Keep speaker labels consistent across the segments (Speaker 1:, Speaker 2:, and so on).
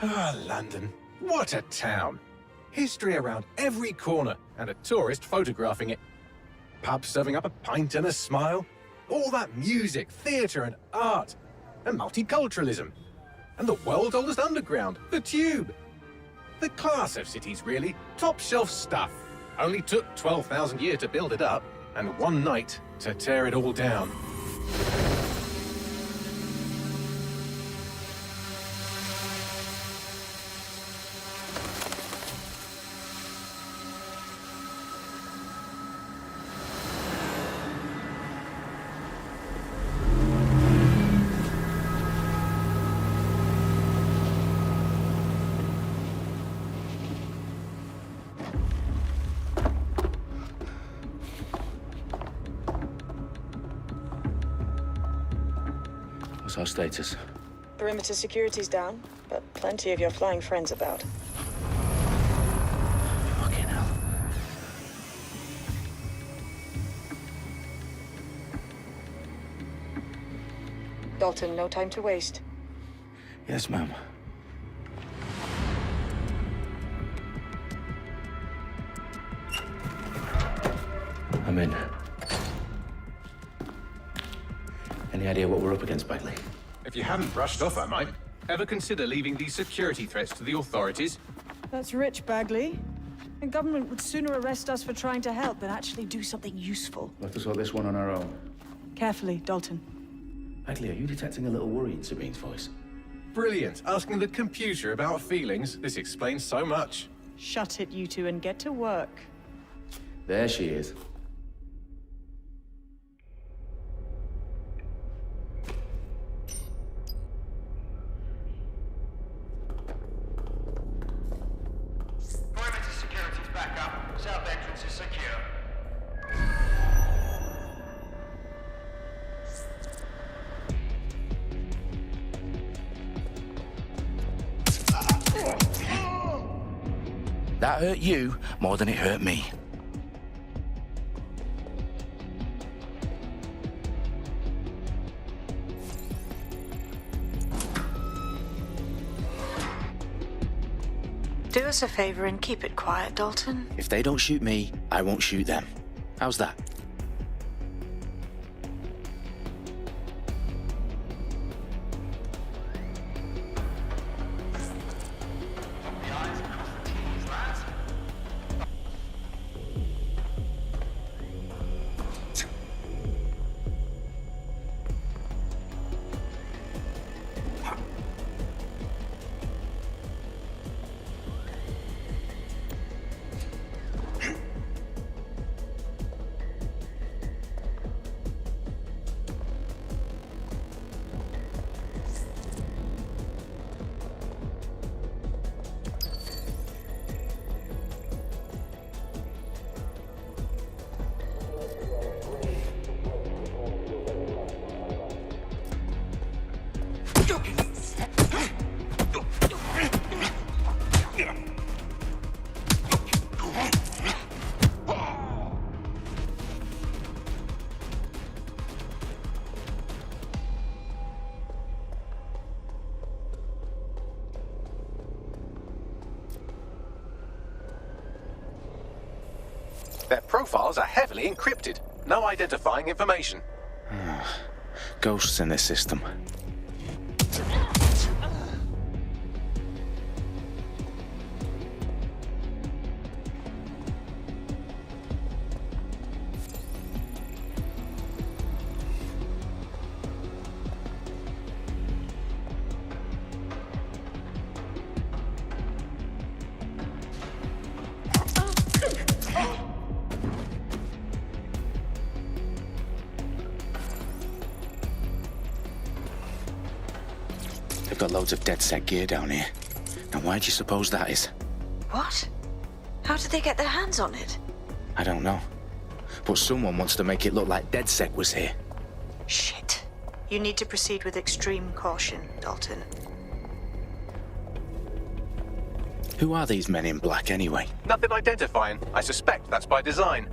Speaker 1: Ah, London. What a town. History around every corner, and a tourist photographing it. Pubs serving up a pint and a smile. All that music, theatre and art. And multiculturalism. And the world's oldest underground, the Tube. The class of cities, really. Top shelf stuff. Only took 12,000 years to build it up, and one night to tear it all down.
Speaker 2: What's our status?
Speaker 3: Perimeter security's down, but plenty of your flying friends about.
Speaker 2: Fucking hell.
Speaker 3: Dalton, no time to waste.
Speaker 2: Yes, ma'am. I'm in. Any idea what we're up against, Bagley?
Speaker 1: If you haven't brushed off, I might. Ever consider leaving these security threats to the authorities?
Speaker 3: That's rich, Bagley. The government would sooner arrest us for trying to help than actually do something useful.
Speaker 2: We'll have to sort this one on our own.
Speaker 3: Carefully, Dalton.
Speaker 2: Bagley, are you detecting a little worry in Sabine's voice?
Speaker 1: Brilliant. Asking the computer about feelings. This explains so much.
Speaker 3: Shut it, you two, and get to work.
Speaker 2: There she is.
Speaker 4: Perimeter security's back up. South entrance is secure.
Speaker 2: That hurt you more than it hurt me.
Speaker 5: Do us a favor and keep it quiet, Dalton.
Speaker 2: If they don't shoot me, I won't shoot them. How's that?
Speaker 1: Their profiles are heavily encrypted. No identifying information.
Speaker 2: Ghosts in this system. They've got loads of DedSec gear down here. Now why do you suppose that is?
Speaker 5: What? How did they get their hands on it?
Speaker 2: I don't know. But someone wants to make it look like DedSec was here.
Speaker 5: Shit. You need to proceed with extreme caution, Dalton.
Speaker 2: Who are these men in black anyway?
Speaker 1: Nothing identifying. I suspect that's by design.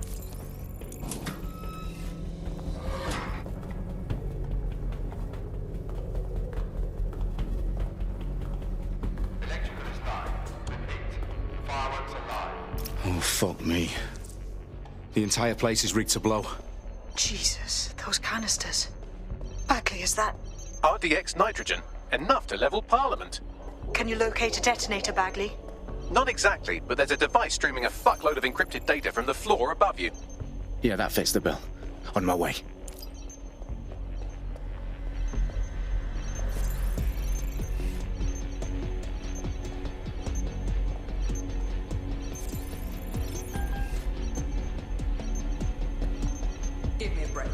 Speaker 2: fuck me. The entire place is rigged to blow.
Speaker 5: Jesus, those canisters. Bagley, is that...
Speaker 1: RDX nitrogen. Enough to level Parliament.
Speaker 5: Can you locate a detonator, Bagley?
Speaker 1: Not exactly, but there's a device streaming a fuckload of encrypted data from the floor above you.
Speaker 2: Yeah, that fits the bill. On my way.
Speaker 6: Give me a break.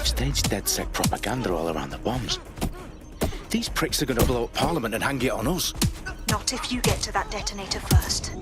Speaker 2: Staged DedSec propaganda all around the bombs. These pricks are going to blow up Parliament and hang it on us.
Speaker 5: Not if you get to that detonator first.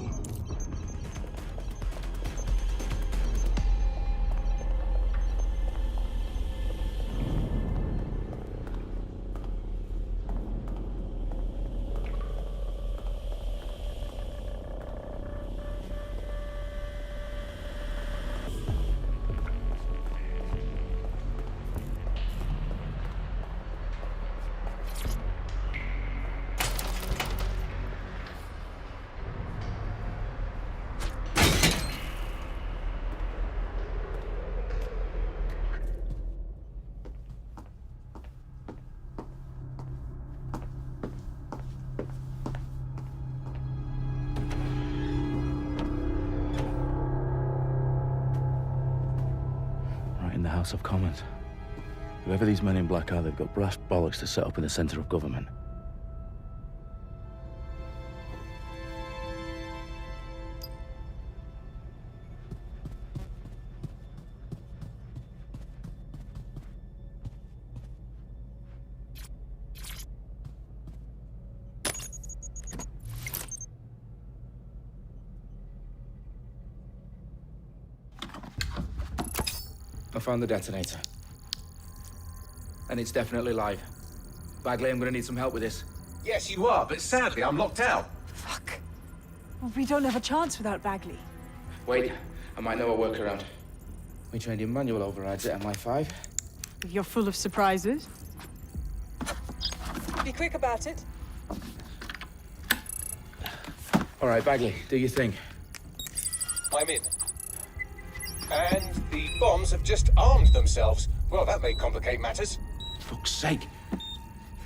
Speaker 2: In the House of Commons. Whoever these men in black are, they've got brass bollocks to set up in the centre of government. I found the detonator. And it's definitely live. Bagley, I'm gonna need some help with this.
Speaker 1: Yes, you are, but sadly I'm locked out.
Speaker 3: Fuck. Well, we don't have a chance without Bagley.
Speaker 2: Wait, I might know a workaround. We trained in manual overrides at MI5.
Speaker 3: You're full of surprises. Be quick about it.
Speaker 2: All right, Bagley, do your thing.
Speaker 1: I'm in. And the bombs have just armed themselves. Well, that may complicate matters.
Speaker 2: Fuck's sake.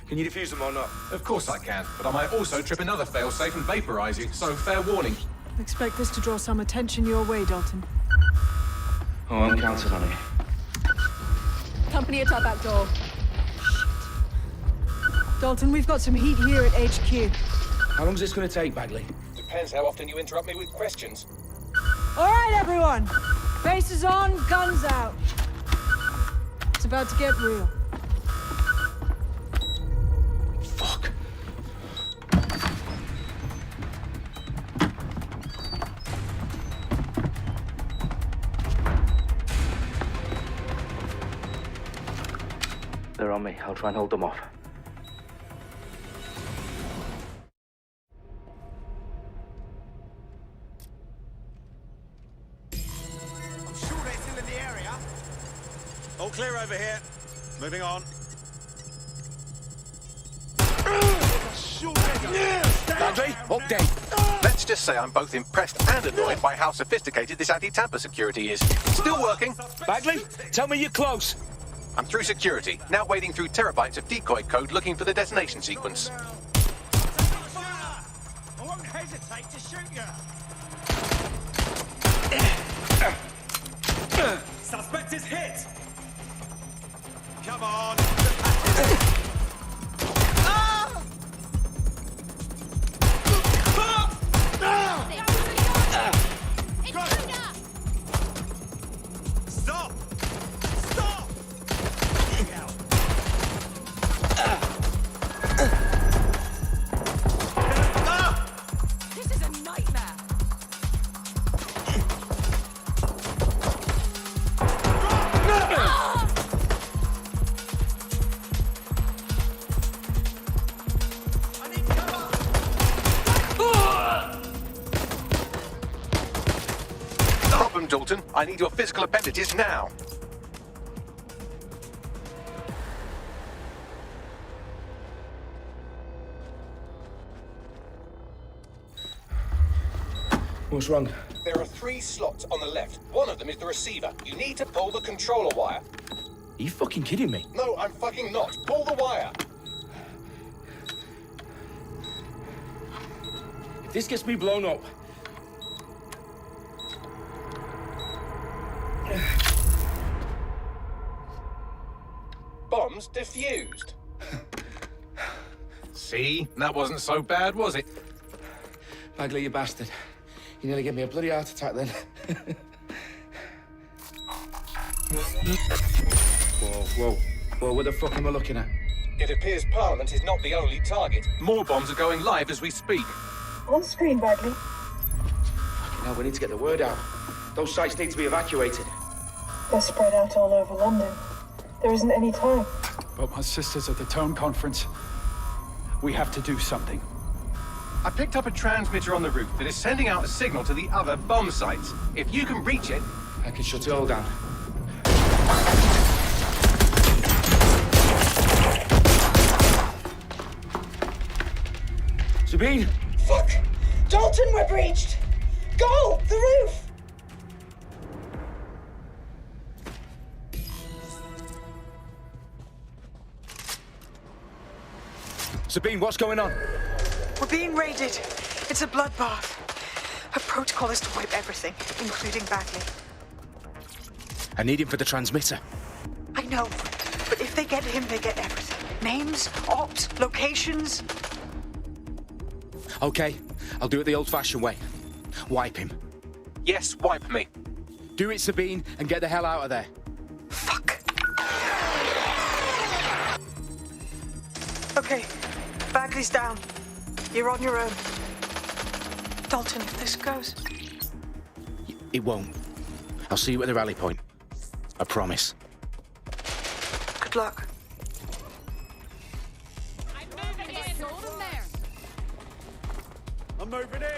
Speaker 2: Can you defuse them or not?
Speaker 1: Of course I can, but I might also trip another failsafe and vaporize you, so fair warning.
Speaker 3: Expect this to draw some attention your way, Dalton.
Speaker 2: Oh, I'm counting on it.
Speaker 3: Company at our back door. Dalton, we've got some heat here at HQ.
Speaker 2: How long's this gonna take, Bagley?
Speaker 1: Depends how often you interrupt me with questions.
Speaker 3: All right, everyone. Faces on, guns out. It's about to get real.
Speaker 2: Fuck. They're on me. I'll try and hold them off.
Speaker 4: I'm sure they're still in the area. All clear over here. Moving on.
Speaker 2: Bagley, update.
Speaker 1: Let's just say I'm both impressed and annoyed by how sophisticated this anti-tamper security is. Still working.
Speaker 2: Bagley, tell me you're close.
Speaker 1: I'm through security, now wading through terabytes of decoy code looking for the detonation sequence.
Speaker 4: I won't hesitate to shoot you. Suspect is hit. Come on.
Speaker 1: problem, Dalton. I need your physical appendages now.
Speaker 2: What's wrong?
Speaker 1: There are 3 slots on the left. One of them is the receiver. You need to pull the controller wire.
Speaker 2: Are you fucking kidding me?
Speaker 1: No, I'm fucking not. Pull the wire.
Speaker 2: If this gets me blown up...
Speaker 1: Bombs defused. See? That wasn't so bad, was it?
Speaker 2: Bagley, you bastard. You nearly gave me a bloody heart attack then. Whoa, what the fuck am I looking at?
Speaker 1: It appears Parliament is not the only target. More bombs are going live as we speak.
Speaker 6: On screen, Bagley.
Speaker 2: Now we need to get the word out. Those sites need to be evacuated.
Speaker 6: They're spread out all over London. There isn't any time.
Speaker 7: But my sister's at the Tone Conference. We have to do something.
Speaker 1: I picked up a transmitter on the roof that is sending out a signal to the other bomb sites. If you can reach it...
Speaker 2: I can shut it all down. Sabine!
Speaker 3: Fuck! Dalton, we're breached! Go! The roof!
Speaker 2: Sabine, what's going on?
Speaker 5: We're being raided. It's a bloodbath. Our protocol is to wipe everything, including Bagley.
Speaker 2: I need him for the transmitter.
Speaker 5: I know, but if they get him, they get everything. Names, ops, locations.
Speaker 2: Okay, I'll do it the old-fashioned way. Wipe him.
Speaker 1: Yes, wipe me.
Speaker 2: Do it, Sabine, and get the hell out of there.
Speaker 5: Fuck. Okay, Bagley's down. You're on your own. Dalton, if this goes...
Speaker 2: It won't. I'll see you at the rally point. I promise.
Speaker 5: Good luck.
Speaker 4: I'm moving in.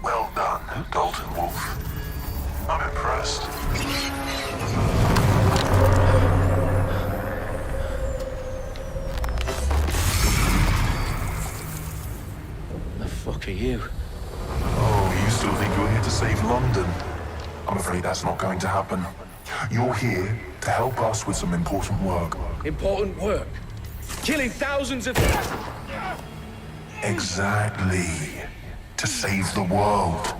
Speaker 8: Well done, Dalton Wolf. I'm impressed.
Speaker 2: The fuck are you?
Speaker 8: Oh, you still think you're here to save London? I'm afraid that's not going to happen. You're here to help us with some important work.
Speaker 2: Important work. Killing thousands of...
Speaker 8: Exactly. To save the world.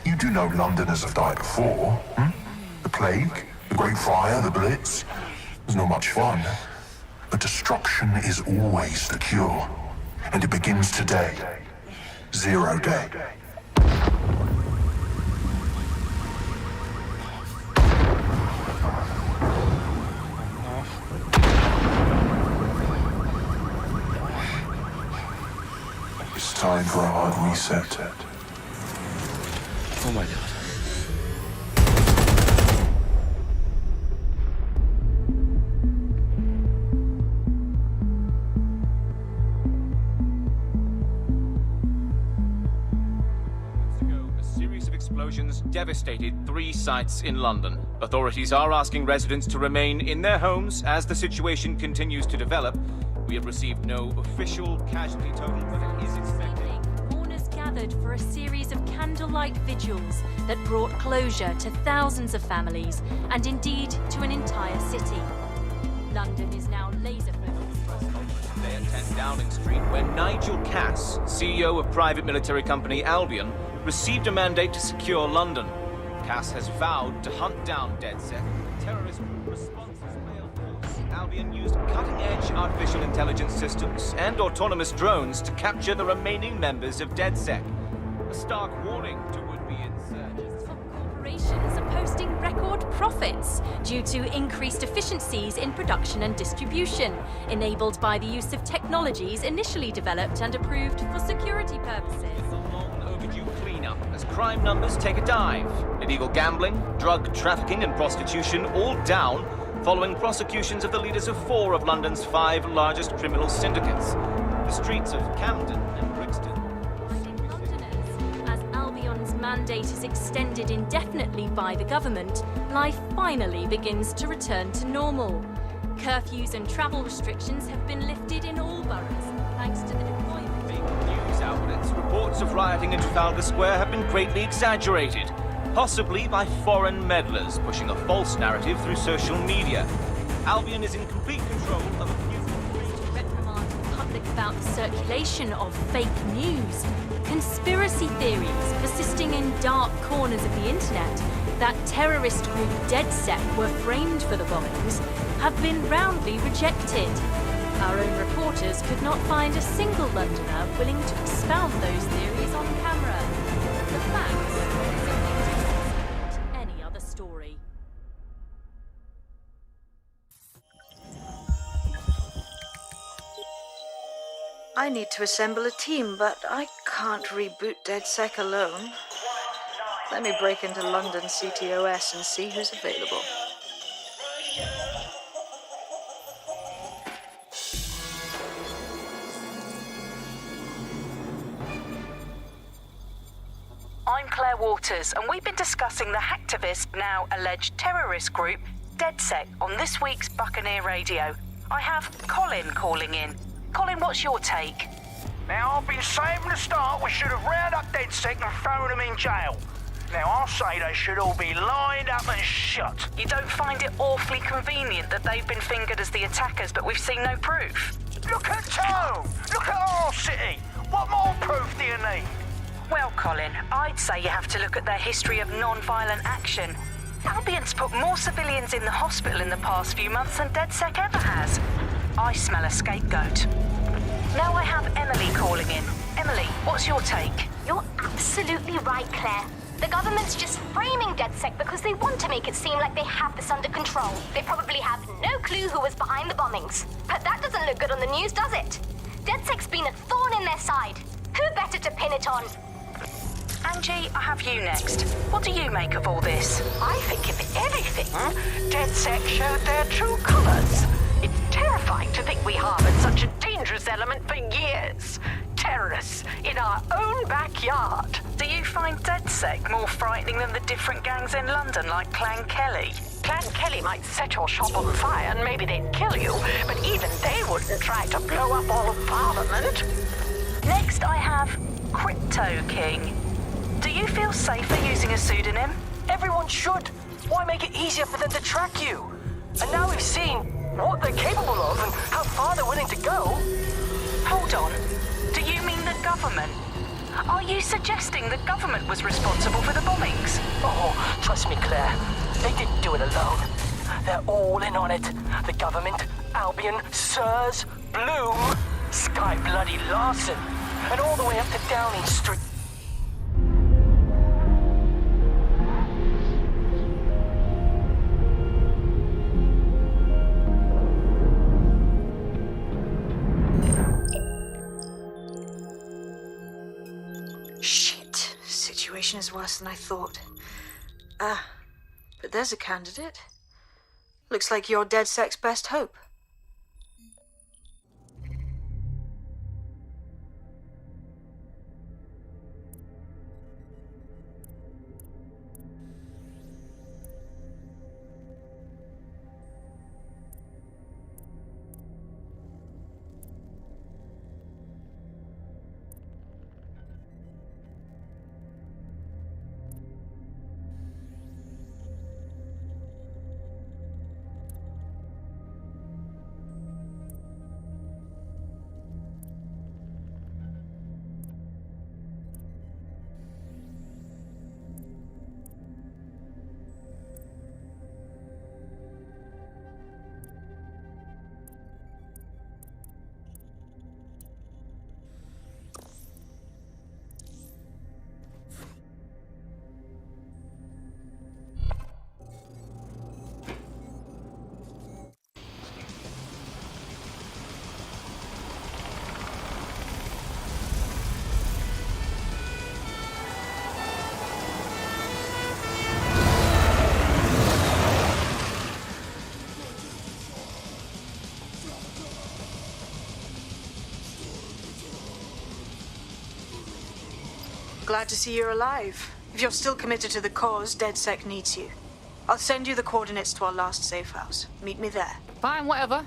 Speaker 8: You do know Londoners have died before, hmm? The plague, the Great Fire, the Blitz. It's not much fun. But destruction is always the cure. And it begins today. 0 day. It's time for a hard reset.
Speaker 2: Oh my God.
Speaker 9: explosions devastated 3 sites in London. Authorities are asking residents to remain in their homes as the situation continues to develop. We have received no official casualty total, but it is expected.
Speaker 10: Mourners gathered for a series of candlelight vigils that brought closure to thousands of families and indeed to an entire city. London is now laser-focused.
Speaker 9: Today at 10 Downing Street, where Nigel Cass, CEO of private military company Albion, received a mandate to secure London. Cass has vowed to hunt down DedSec. Terrorist responses failed. Albion used cutting-edge artificial intelligence systems and autonomous drones to capture the remaining members of DedSec. A stark warning to would-be insurgents.
Speaker 10: Corporations are posting record profits due to increased efficiencies in production and distribution, enabled by the use of technologies initially developed and approved for security purposes.
Speaker 9: It's a long overdue cleanup as crime numbers take a dive. Illegal gambling, drug trafficking and prostitution all down following prosecutions of the leaders of 4 of London's 5 largest criminal syndicates. The streets of Camden and Brixton.
Speaker 10: Mandate is extended indefinitely by the government, life finally begins to return to normal. Curfews and travel restrictions have been lifted in all boroughs, thanks to the deployment.
Speaker 9: News outlets' reports of rioting in Trafalgar Square have been greatly exaggerated, possibly by foreign meddlers pushing a false narrative through social media. Albion is in complete control of a few...
Speaker 10: reprimand the public about the circulation of fake news. Conspiracy theories persisting in dark corners of the internet that terrorist group DedSec were framed for the bombings have been roundly rejected. Our own reporters could not find a single Londoner willing to expound those theories on camera. The facts simply support any other story.
Speaker 5: I need to assemble a team, but I can't reboot DedSec alone. Let me break into London CTOS and see who's available.
Speaker 11: I'm Claire Waters, and we've been discussing the hacktivist, now alleged terrorist group, DedSec, on this week's Buccaneer Radio. I have Colin calling in. Colin, what's your take?
Speaker 12: Now, I've been saying from the start we should have rounded up DedSec and thrown them in jail. Now, I'll say they should all be lined up and shot.
Speaker 11: You don't find it awfully convenient that they've been fingered as the attackers, but we've seen no proof?
Speaker 12: Look at Tone! Look at our city! What more proof do you need?
Speaker 11: Well, Colin, I'd say you have to look at their history of non-violent action. Albion's put more civilians in the hospital in the past few months than DedSec ever has. I smell a scapegoat. Now I have Emily calling in. Emily, what's your take?
Speaker 13: You're absolutely right, Claire. The government's just framing DedSec because they want to make it seem like they have this under control. They probably have no clue who was behind the bombings. But that doesn't look good on the news, does it? DedSec's been a thorn in their side. Who better to pin it on?
Speaker 11: Angie, I have you next. What do you make of all this?
Speaker 14: I think, if anything, DedSec showed their true colours. It's terrifying to think we harboured such a dangerous element for years. Terrorists in our own backyard.
Speaker 11: Do you find DedSec more frightening than the different gangs in London, like Clan Kelly?
Speaker 14: Clan Kelly might set your shop on fire and maybe they'd kill you, but even they wouldn't try to blow up all of Parliament.
Speaker 11: Next, I have Crypto King. Do you feel safer using a pseudonym?
Speaker 15: Everyone should. Why make it easier for them to track you? And now we've seen what they're capable of and how far they're willing to go.
Speaker 11: Hold on. Do you mean the government? Are you suggesting the government was responsible for the bombings?
Speaker 15: Oh, trust me, Claire. They didn't do it alone. They're all in on it. The government, Albion, Sirs, Bloom, Sky Bloody Larson, and all the way up to Downing Street.
Speaker 5: Shit. Situation is worse than I thought. But there's a candidate. Looks like you're DedSec's best hope. glad to see you're alive. If you're still committed to the cause, DedSec needs you. I'll send you the coordinates to our last safe house. Meet me there.
Speaker 16: Fine, whatever.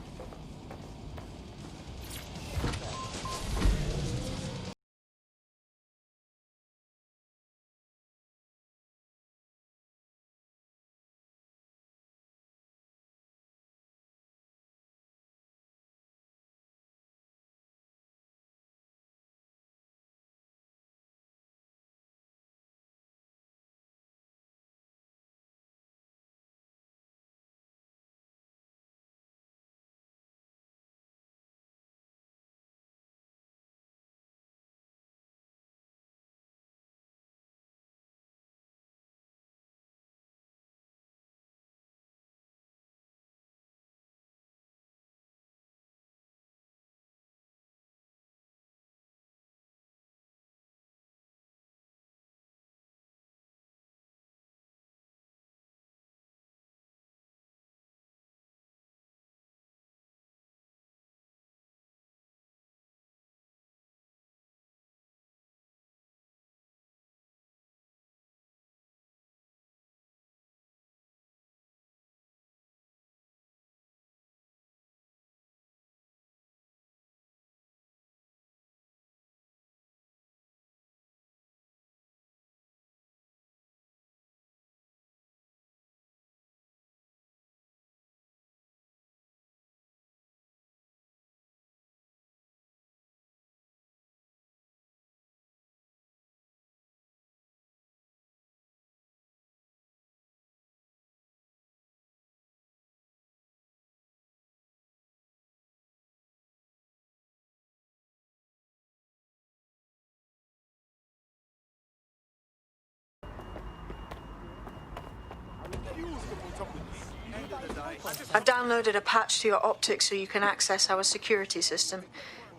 Speaker 5: I've downloaded a patch to your optics so you can access our security system.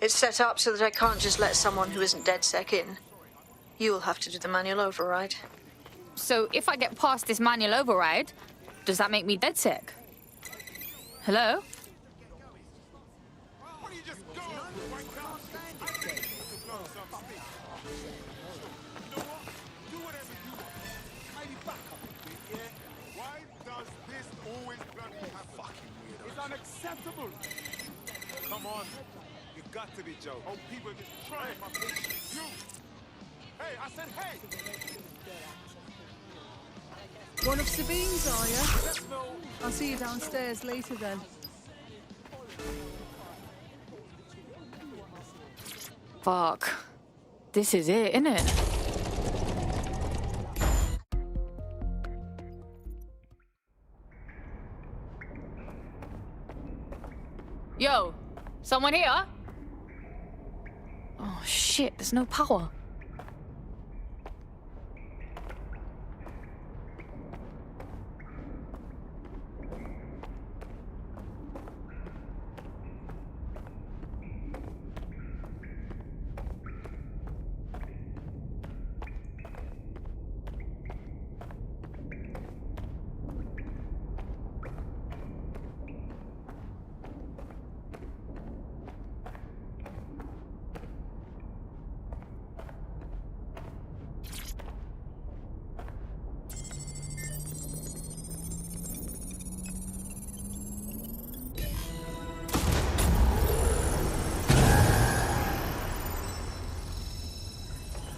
Speaker 5: It's set up so that I can't just let someone who isn't DedSec in. You'll have to do the manual override.
Speaker 16: So if I get past this manual override, does that make me DedSec? Hello?
Speaker 4: Unacceptable! Come on. You got to be joking. Oh, people just trying my patience. You! Hey, I said hey!
Speaker 3: One of Sabine's, are you? I'll see you downstairs later then.
Speaker 16: Fuck. This is it, innit? Yo, someone here? Oh shit, there's no power.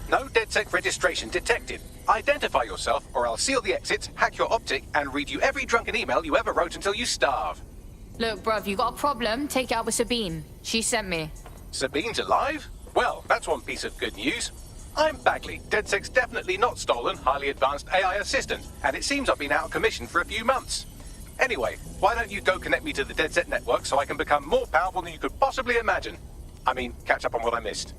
Speaker 1: No DedSec registration detected. Identify yourself, or I'll seal the exits, hack your optic, and read you every drunken email you ever wrote until you starve.
Speaker 16: Look, bruv, you got a problem? Take it out with Sabine. She sent me.
Speaker 1: Sabine's alive? Well, that's one piece of good news. I'm Bagley, DedSec's definitely not stolen, highly advanced AI assistant, and it seems I've been out of commission for a few months. Anyway, why don't you go connect me to the DedSec network so I can become more powerful than you could possibly imagine? I mean, catch up on what I missed.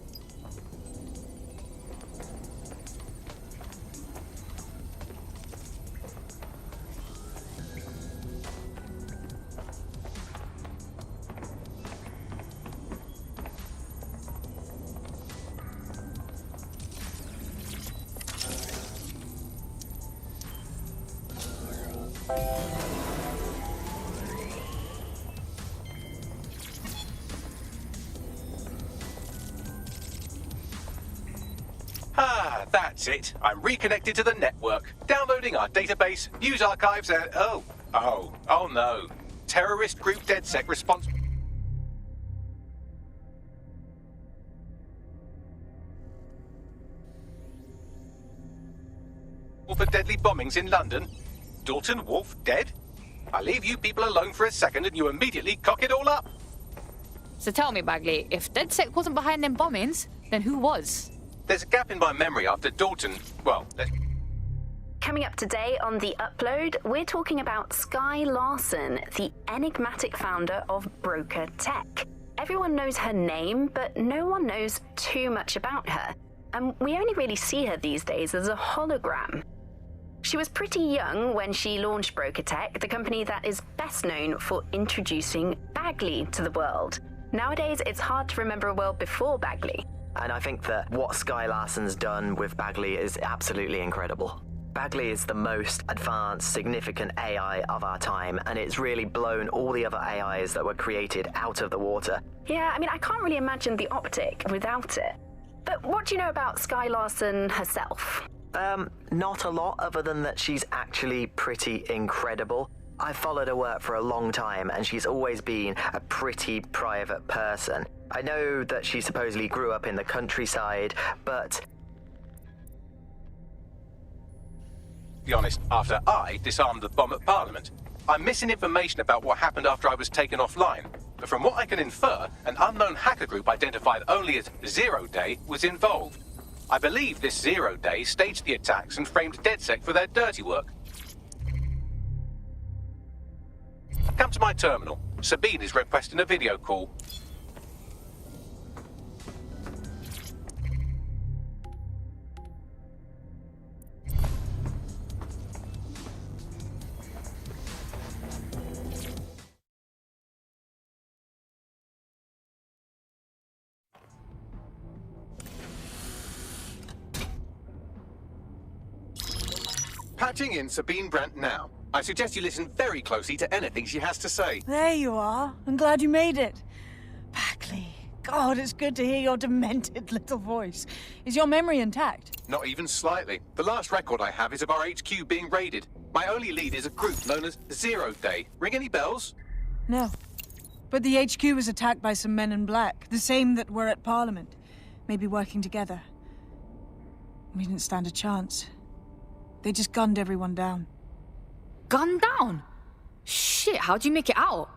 Speaker 1: That's it. I'm reconnected to the network, downloading our database, news archives, and oh no. Terrorist group DedSec responsible for deadly bombings in London. Dalton Wolf dead? I leave you people alone for a second and you immediately cock it all up.
Speaker 16: So tell me, Bagley, if DedSec wasn't behind them bombings, then who was?
Speaker 1: There's a gap in my memory after Dalton, well,
Speaker 11: Coming up today on The Upload, we're talking about Skye Larson, the enigmatic founder of Broker Tech. Everyone knows her name, but no one knows too much about her. And we only really see her these days as a hologram. She was pretty young when she launched Broker Tech, the company that is best known for introducing Bagley to the world. Nowadays, it's hard to remember a world before Bagley.
Speaker 17: And I think that what Skye Larson's done with Bagley is absolutely incredible. Bagley is the most advanced, significant AI of our time, and it's really blown all the other AIs that were created out of the water.
Speaker 11: Yeah, I mean, I can't really imagine the optic without it. But what do you know about Skye Larson herself?
Speaker 17: Not a lot, other than that she's actually pretty incredible. I've followed her work for a long time, and she's always been a pretty private person. I know that she supposedly grew up in the countryside, but...
Speaker 1: be honest, after I disarmed the bomb at Parliament, I'm missing information about what happened after I was taken offline. But from what I can infer, an unknown hacker group identified only as Zero Day was involved. I believe this Zero Day staged the attacks and framed DedSec for their dirty work. Come to my terminal. Sabine is requesting a video call. Patching in Sabine Brandt now. I suggest you listen very closely to anything she has to say.
Speaker 3: There you are. I'm glad you made it. Bagley. God, it's good to hear your demented little voice. Is your memory intact?
Speaker 1: Not even slightly. The last record I have is of our HQ being raided. My only lead is a group known as Zero Day. Ring any bells?
Speaker 3: No. But the HQ was attacked by some men in black, the same that were at Parliament. Maybe working together. We didn't stand a chance. They just gunned everyone down.
Speaker 16: Gunned down? Shit, how'd you make it out?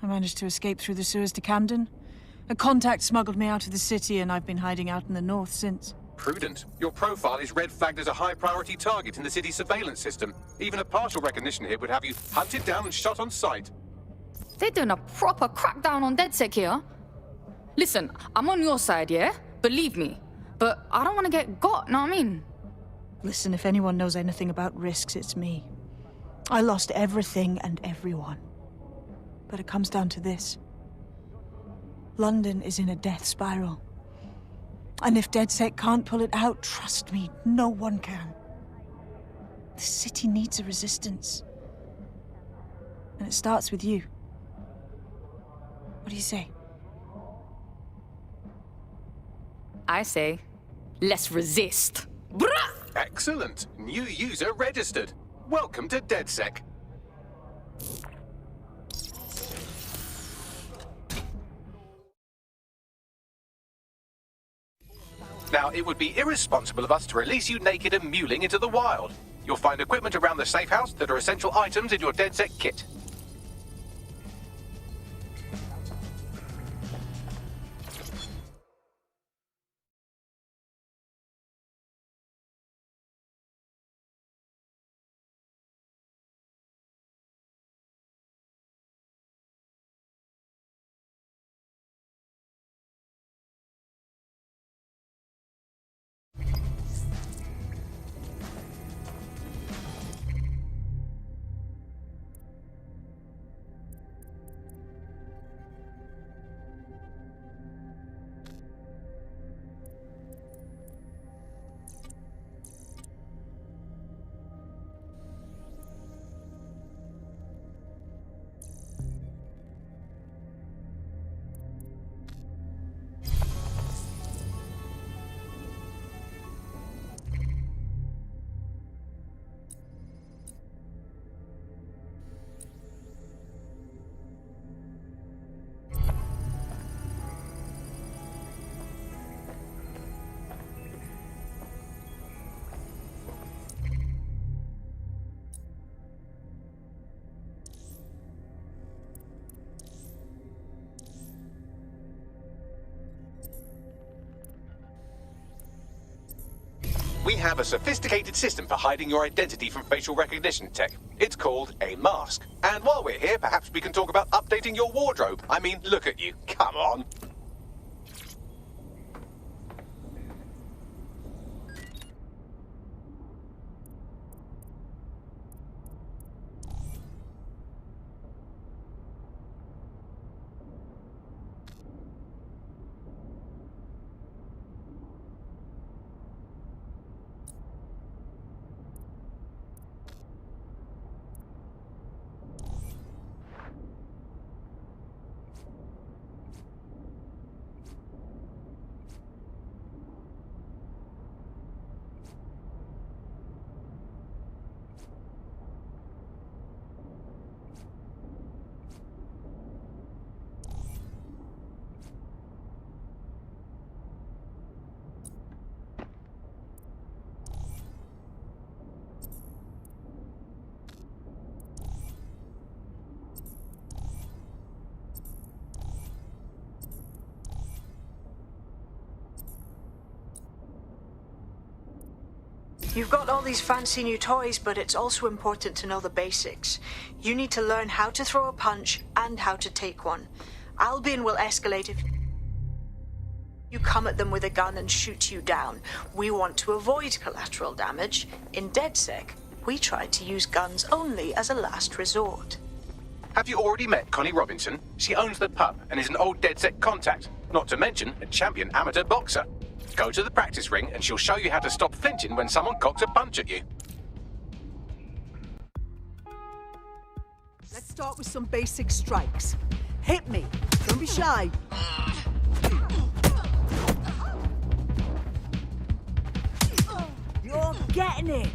Speaker 3: I managed to escape through the sewers to Camden. A contact smuggled me out of the city, and I've been hiding out in the north since.
Speaker 1: Prudent. Your profile is red flagged as a high-priority target in the city's surveillance system. Even a partial recognition here would have you hunted down and shot on sight.
Speaker 16: They're doing a proper crackdown on DedSec here. Listen, I'm on your side, yeah? Believe me. But I don't want to get got, know what I mean?
Speaker 3: Listen, if anyone knows anything about risks, it's me. I lost everything and everyone. But it comes down to this. London is in a death spiral. And if DedSec can't pull it out, trust me, no one can. The city needs a resistance. And it starts with you. What do you say?
Speaker 16: I say, let's resist.
Speaker 1: Excellent. New user registered. Welcome to DedSec. Now, it would be irresponsible of us to release you naked and mewling into the wild. You'll find equipment around the safe house that are essential items in your DedSec kit. we have a sophisticated system for hiding your identity from facial recognition tech. It's called a mask. And while we're here, perhaps we can talk about updating your wardrobe. I mean, look at you. Come on.
Speaker 5: You've got all these fancy new toys, but it's also important to know the basics. You need to learn how to throw a punch and how to take one. Albion will escalate if you come at them with a gun and shoot you down. We want to avoid collateral damage. In DedSec, we try to use guns only as a last resort.
Speaker 1: Have you already met Connie Robinson? She owns the pub and is an old DedSec contact, not to mention a champion amateur boxer. Go to the practice ring and she'll show you how to stop flinching when someone cocks a punch at you.
Speaker 3: Let's start with some basic strikes. Hit me. Don't be shy. You're getting it.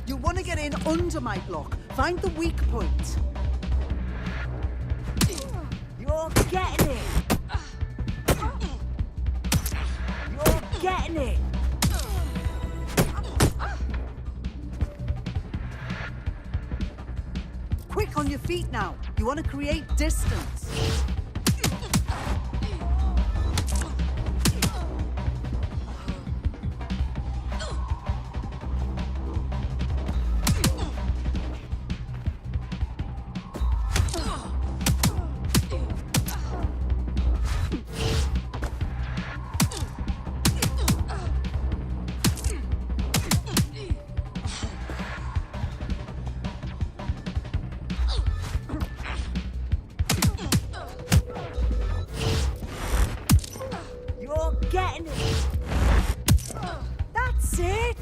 Speaker 3: You want to get in under my block. Find the weak point. You're getting it. You're getting it. Quick on your feet now. You want to create distance. Getting it. That's it.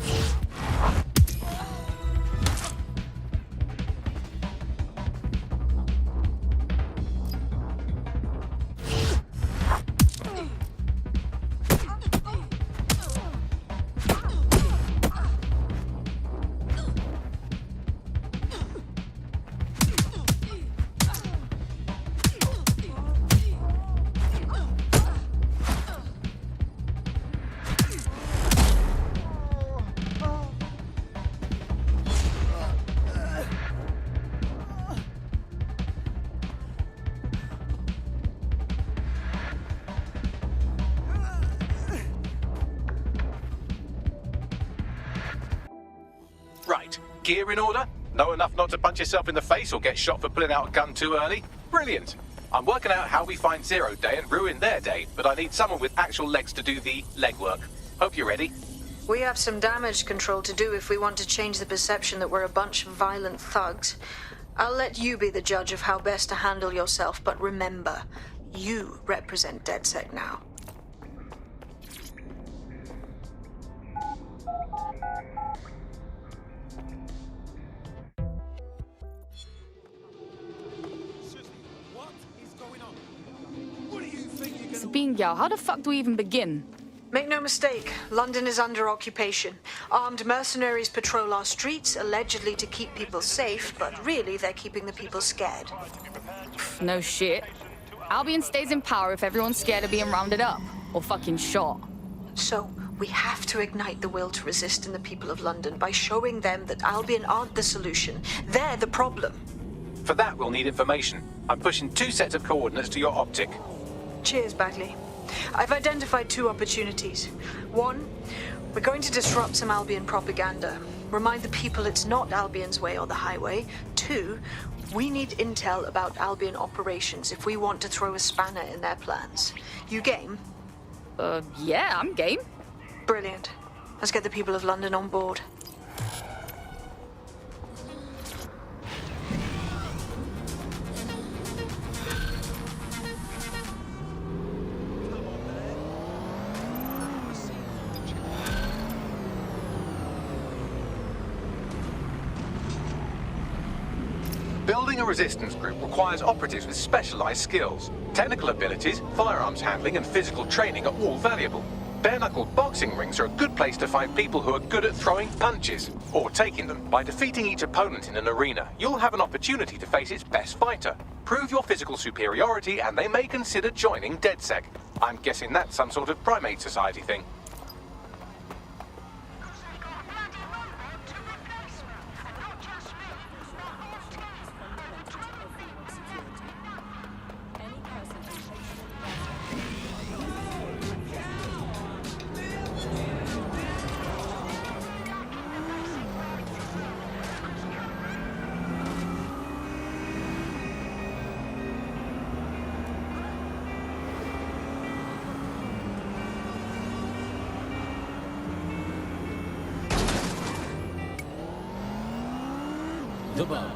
Speaker 1: Right, gear in order? Know enough not to punch yourself in the face or get shot for pulling out a gun too early? Brilliant. I'm working out how we find Zero Day and ruin their day, but I need someone with actual legs to do the legwork. Hope you're ready.
Speaker 5: We have some damage control to do if we want to change the perception that we're a bunch of violent thugs. I'll let you be the judge of how best to handle yourself, but remember, you represent DedSec now.
Speaker 16: Sabine Gal, how the fuck do we even begin?
Speaker 5: Make no mistake, London is under occupation. Armed mercenaries patrol our streets, allegedly to keep people safe, but really they're keeping the people scared.
Speaker 16: No shit. Albion stays in power if everyone's scared of being rounded up or fucking shot.
Speaker 5: So, we have to ignite the will to resist in the people of London by showing them that Albion aren't the solution. They're the problem.
Speaker 1: For that, we'll need information. I'm pushing 2 sets of coordinates to your optic.
Speaker 5: Cheers, Bagley. I've identified 2 opportunities. 1, we're going to disrupt some Albion propaganda. Remind the people it's not Albion's way or the highway. 2, we need intel about Albion operations if we want to throw a spanner in their plans. You game?
Speaker 16: Yeah, I'm game.
Speaker 5: Brilliant. Let's get the people of London on board.
Speaker 1: Building a resistance group requires operatives with specialized skills. Technical abilities, firearms handling, and physical training are all valuable. Bare-knuckled boxing rings are a good place to find people who are good at throwing punches, or taking them. By defeating each opponent in an arena, you'll have an opportunity to face its best fighter. Prove your physical superiority, and they may consider joining DedSec. I'm guessing that's some sort of primate society thing.
Speaker 2: The bug.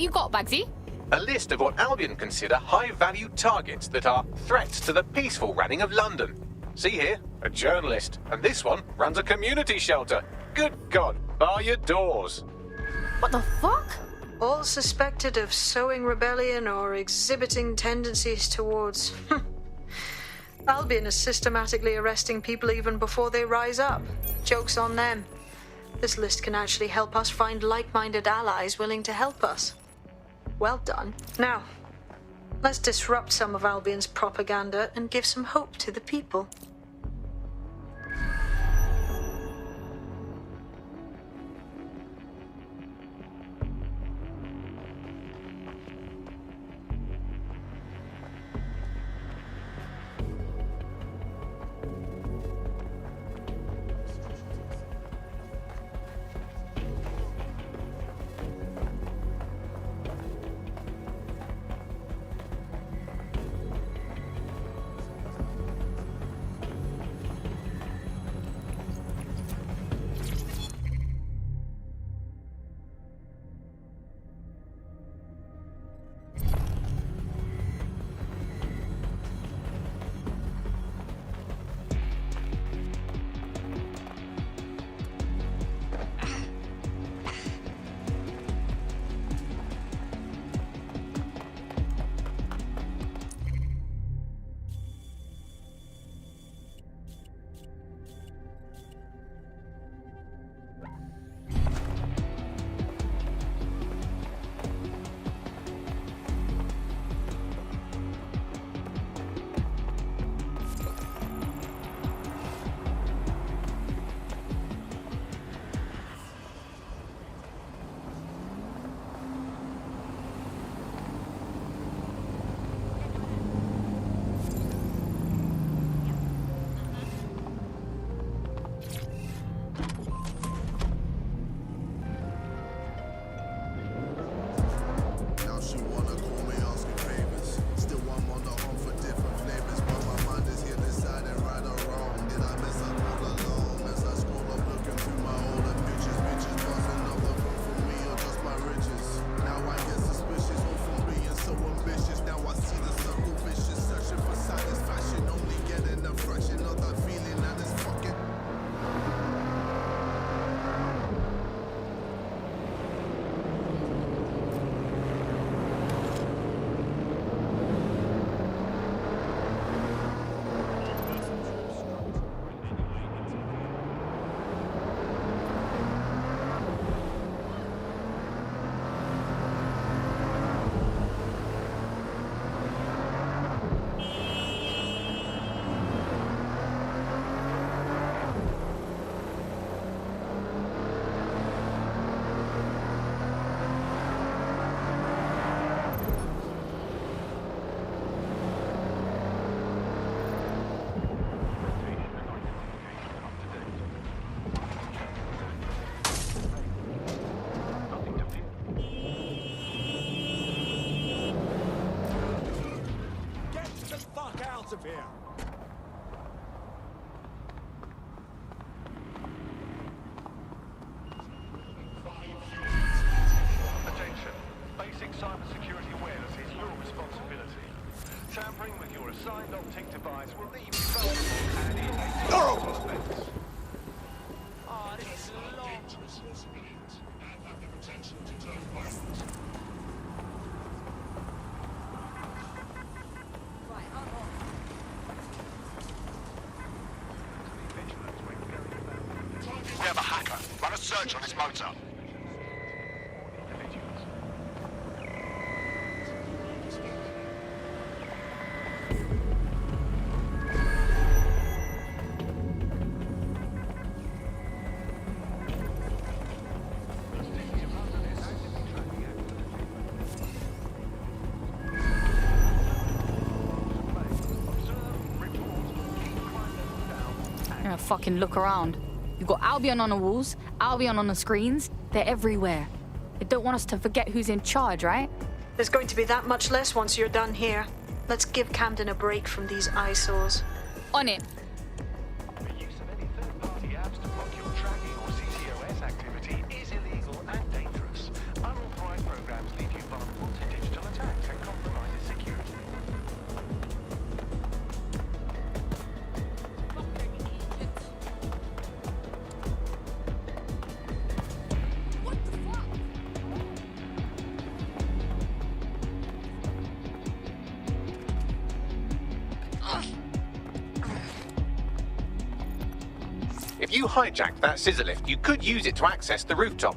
Speaker 16: What you got, Bagsy?
Speaker 1: A list of what Albion consider high-value targets that are threats to the peaceful running of London. See here, a journalist, and this one runs a community shelter. Good God, bar your doors.
Speaker 16: What the fuck?
Speaker 5: All suspected of sowing rebellion or exhibiting tendencies towards... Albion is systematically arresting people even before they rise up. Joke's on them. This list can actually help us find like-minded allies willing to help us. Well done. Now, let's disrupt some of Albion's propaganda and give some hope to the people.
Speaker 4: Of here.
Speaker 18: Attention. Basic cybersecurity awareness is your responsibility. Tampering with your assigned optic device will leave you vulnerable and in suspects.
Speaker 4: Oh, this is long.
Speaker 18: We have a hacker. Run a search on his motor.
Speaker 16: Yeah, fucking look around. You've got Albion on the walls, Albion on the screens. They're everywhere. They don't want us to forget who's in charge, right?
Speaker 5: There's going to be that much less once you're done here. Let's give Camden a break from these eyesores.
Speaker 16: On it.
Speaker 18: The use of any third-party apps to block your tracking or CCOS activity is illegal and dangerous. Unauthorized programs leave you vulnerable.
Speaker 1: If you hijacked that scissor lift, you could use it to access the rooftop.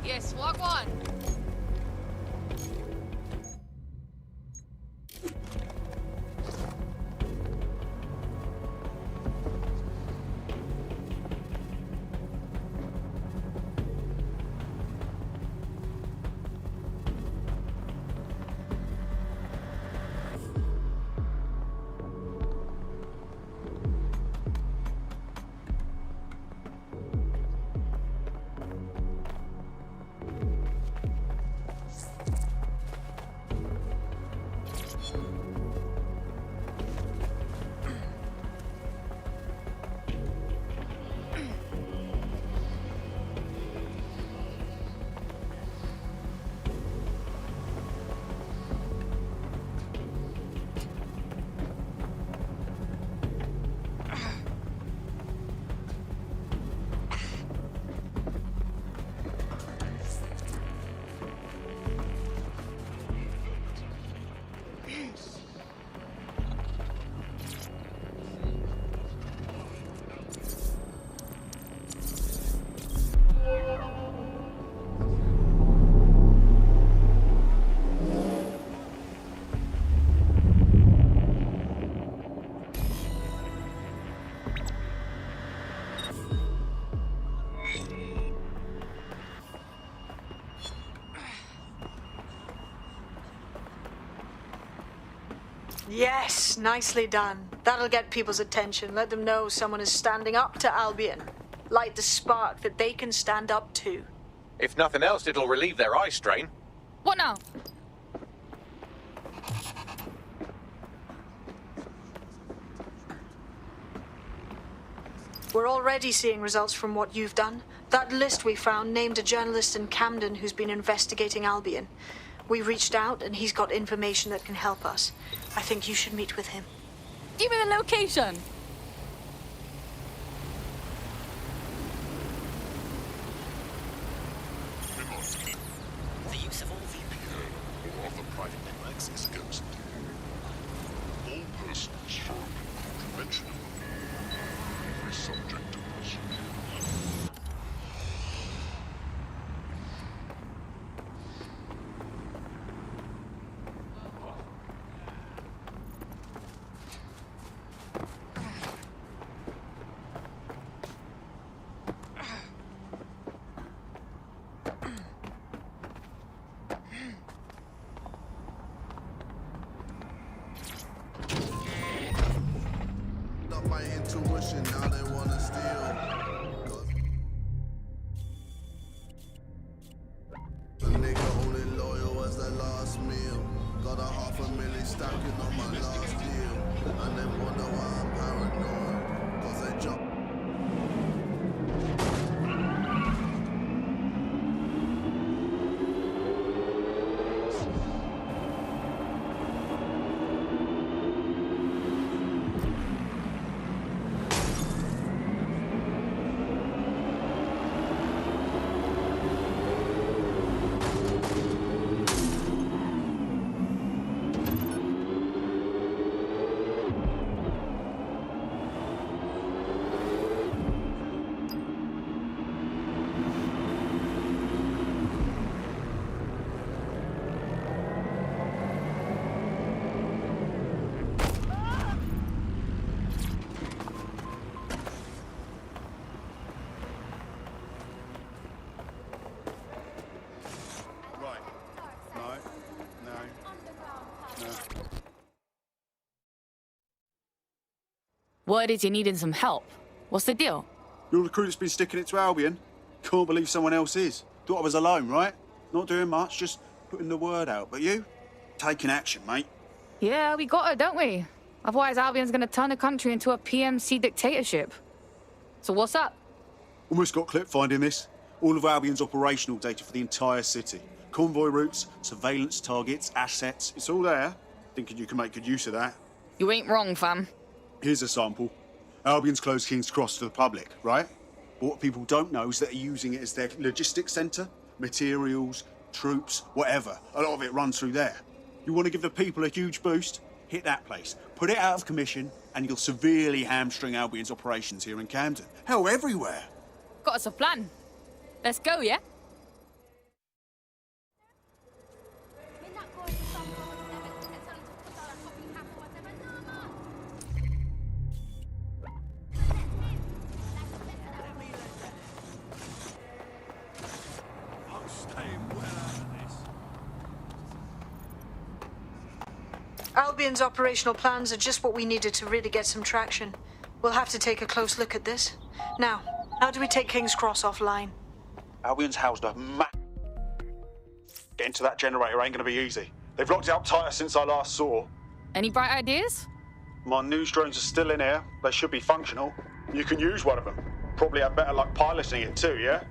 Speaker 16: Yes, walk on.
Speaker 5: Yes, nicely done. That'll get people's attention. Let them know someone is standing up to Albion. Light the spark that they can stand up to.
Speaker 1: If nothing else, it'll relieve their eye strain.
Speaker 16: What now?
Speaker 5: We're already seeing results from what you've done. That list we found named a journalist in Camden who's been investigating Albion. We reached out and he's got information that can help us. I think you should meet with him.
Speaker 16: Give me the location.
Speaker 19: The use of all VPN or other private networks is a ghost. All persons from conventional will be subject to question.
Speaker 20: My intuition, now they wanna steal. The nigga only loyal as the last meal. Got $500,000 stacking on my last deal. And they wonder why I'm paranoid. Cause they jump.
Speaker 16: Word is you're needing some help. What's the deal?
Speaker 21: You're the crew that's been sticking it to Albion? Can't believe someone else is. Thought I was alone, right? Not doing much, just putting the word out. But you? Taking action, mate.
Speaker 16: Yeah, we got her, don't we? Otherwise, Albion's gonna turn the country into a PMC dictatorship. So what's up?
Speaker 21: Almost got clip finding this. All of Albion's operational data for the entire city. Convoy routes, surveillance targets, assets. It's all there. Thinking you can make good use of that.
Speaker 16: You ain't wrong, fam.
Speaker 21: Here's a sample. Albion's closed King's Cross to the public, right? But what people don't know is that they're using it as their logistics centre. Materials, troops, whatever. A lot of it runs through there. You want to give the people a huge boost? Hit that place. Put it out of commission, and you'll severely hamstring Albion's operations here in Camden. Hell, everywhere.
Speaker 16: Got us a plan. Let's go, yeah?
Speaker 5: Albion's operational plans are just what we needed to really get some traction. We'll have to take a close look at this. Now, how do we take King's Cross offline?
Speaker 21: Albion's housed a Getting to that generator ain't gonna be easy. They've locked it up tighter since I last saw.
Speaker 16: Any bright ideas?
Speaker 21: My news drones are still in here. They should be functional. You can use one of them. Probably have better luck piloting it too, yeah?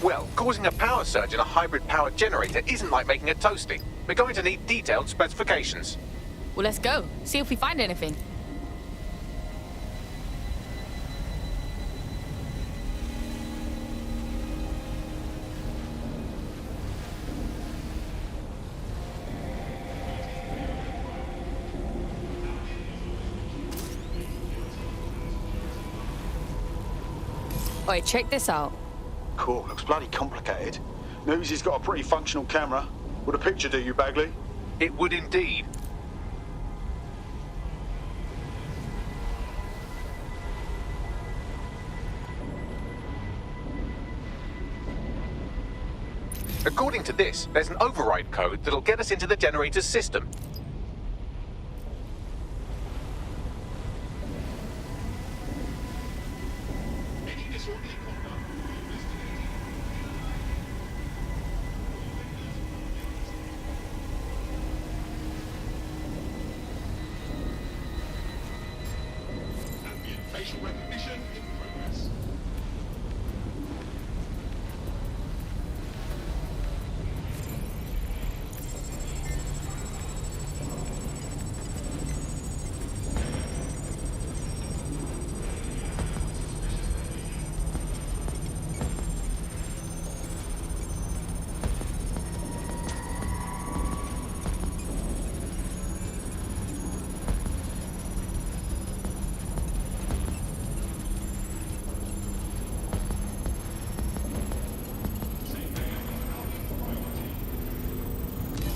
Speaker 1: Well, causing a power surge in a hybrid-powered generator isn't like making a toasty. We're going to need detailed specifications.
Speaker 16: Well, let's go. See if we find anything. Oi, check this out.
Speaker 21: Cool, looks bloody complicated. News he's got a pretty functional camera. Would a picture do you, Bagley?
Speaker 1: It would indeed. According to this, there's an override code that'll get us into the generator's system.
Speaker 19: Facial recognition in progress.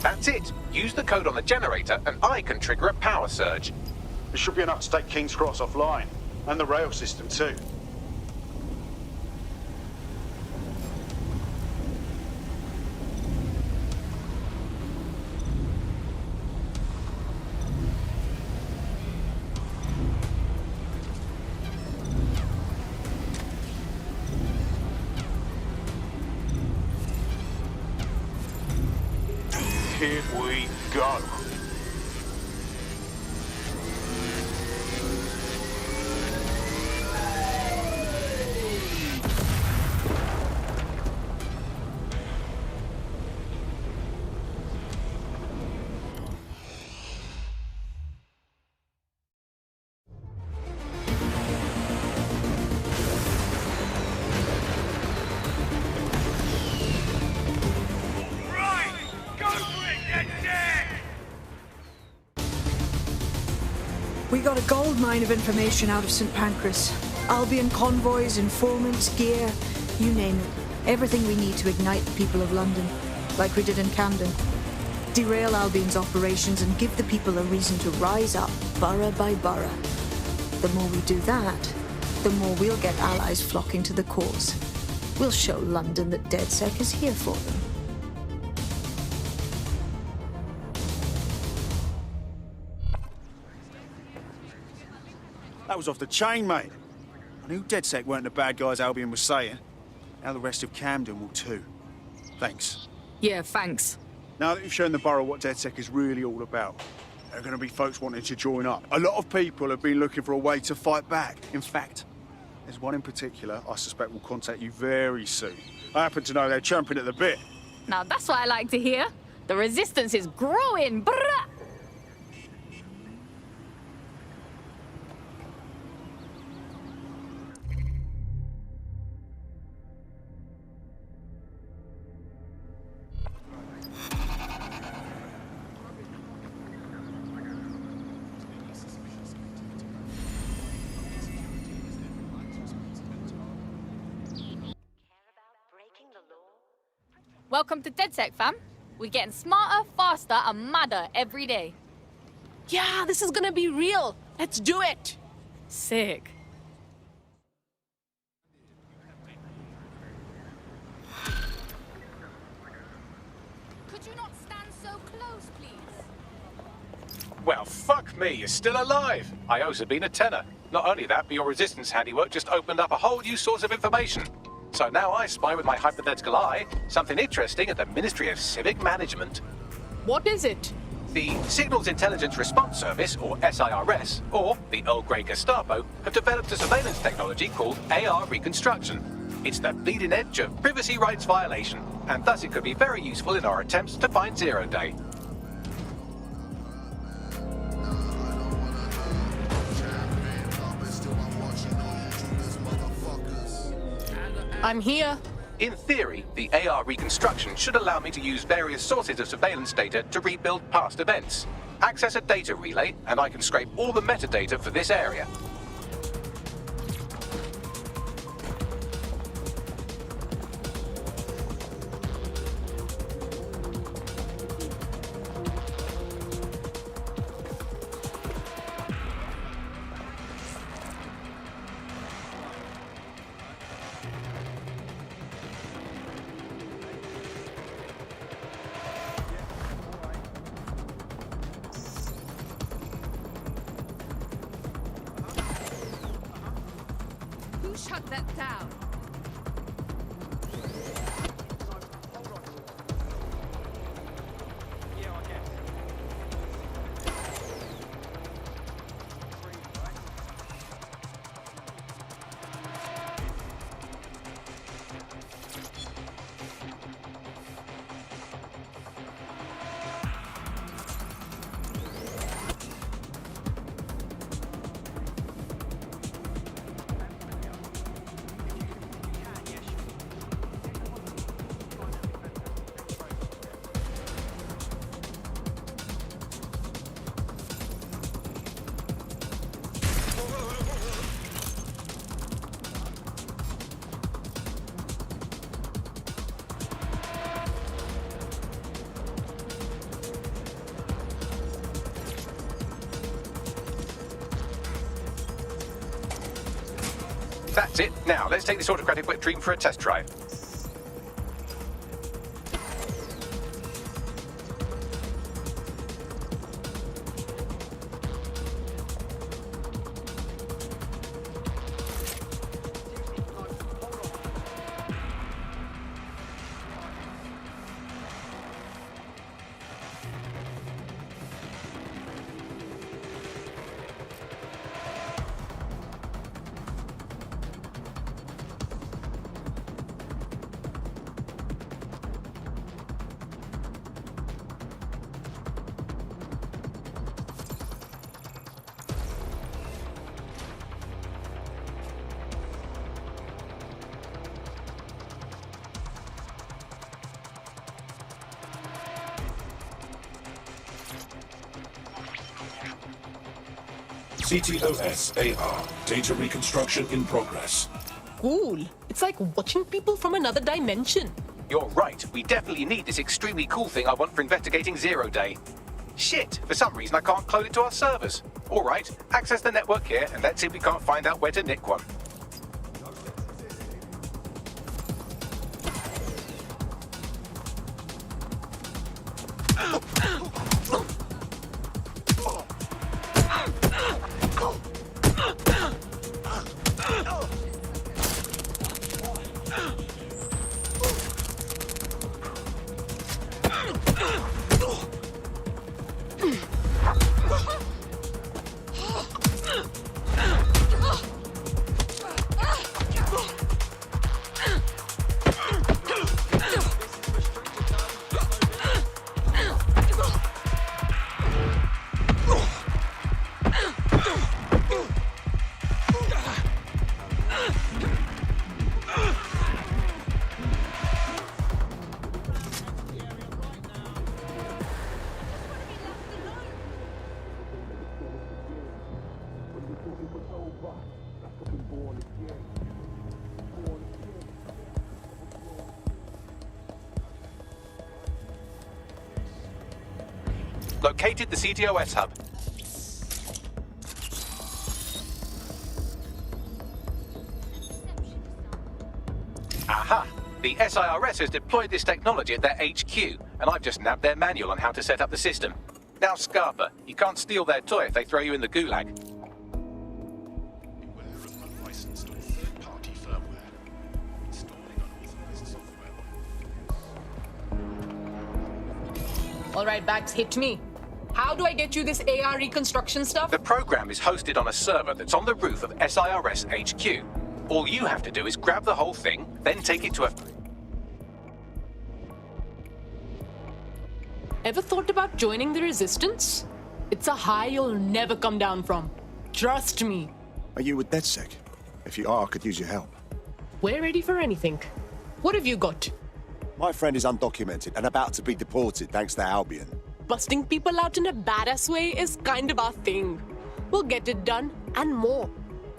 Speaker 1: That's it. Use the code on the generator and I can trigger a power surge.
Speaker 21: It should be enough to take King's Cross offline. And the rail system too. Here we go.
Speaker 5: We got a gold mine of information out of St. Pancras. Albion convoys, informants, gear, you name it. Everything we need to ignite the people of London, like we did in Camden. Derail Albion's operations and give the people a reason to rise up, borough by borough. The more we do that, the more we'll get allies flocking to the cause. We'll show London that DedSec is here for them.
Speaker 21: That was off the chain, mate. I knew DedSec weren't the bad guys Albion was saying. Now the rest of Camden will too. Thanks.
Speaker 16: Yeah, thanks.
Speaker 21: Now that you've shown the borough what DedSec is really all about, there are going to be folks wanting to join up. A lot of people have been looking for a way to fight back. In fact, there's one in particular I suspect will contact you very soon. I happen to know they're champing at the bit.
Speaker 16: Now that's what I like to hear. The resistance is growing. Brrrah. Welcome to DedSec, fam. We're getting smarter, faster, and madder every day.
Speaker 14: Yeah, this is gonna be real. Let's do it.
Speaker 16: Sick. Could you not stand so close, please?
Speaker 1: Well, fuck me, you're still alive. I owes have been a tenner. Not only that, but your resistance handiwork just opened up a whole new source of information. So now I spy with my hypothetical eye something interesting at the Ministry of Civic Management.
Speaker 14: What is it?
Speaker 1: The Signals Intelligence Response Service, or SIRS, or the Earl Grey Gestapo, have developed a surveillance technology called AR Reconstruction. It's the bleeding edge of privacy rights violation, and thus it could be very useful in our attempts to find Zero Day.
Speaker 14: I'm here.
Speaker 1: In theory, the AR reconstruction should allow me to use various sources of surveillance data to rebuild past events. Access a data relay, and I can scrape all the metadata for this area.
Speaker 16: Shut that down.
Speaker 1: That's it. Now, let's take this autocratic wet dream for a test drive.
Speaker 6: CTOS AR. Data reconstruction in progress.
Speaker 14: Cool. It's like watching people from another dimension.
Speaker 1: You're right. We definitely need this extremely cool thing I want for investigating Zero Day. Shit, for some reason I can't clone it to our servers. All right, access the network here and let's see if we can't find out where to nick one. Located the CTOS hub. Aha! The SIRS has deployed this technology at their HQ, and I've just nabbed their manual on how to set up the system. Now, Scarpa, you can't steal their toy if they throw you in the gulag.
Speaker 19: Beware of unlicensed or third-party firmware. Installing unauthorized software.
Speaker 14: All right, Bags, hit me. How do I get you this AR reconstruction stuff?
Speaker 1: The program is hosted on a server that's on the roof of SIRS HQ. All you have to do is grab the whole thing, then take it to a...
Speaker 14: Ever thought about joining the Resistance? It's a high you'll never come down from. Trust me.
Speaker 22: Are you with DedSec? If you are, I could use your help.
Speaker 14: We're ready for anything. What have you got?
Speaker 22: My friend is undocumented and about to be deported thanks to Albion.
Speaker 14: Busting people out in a badass way is kind of our thing. We'll get it done, and more.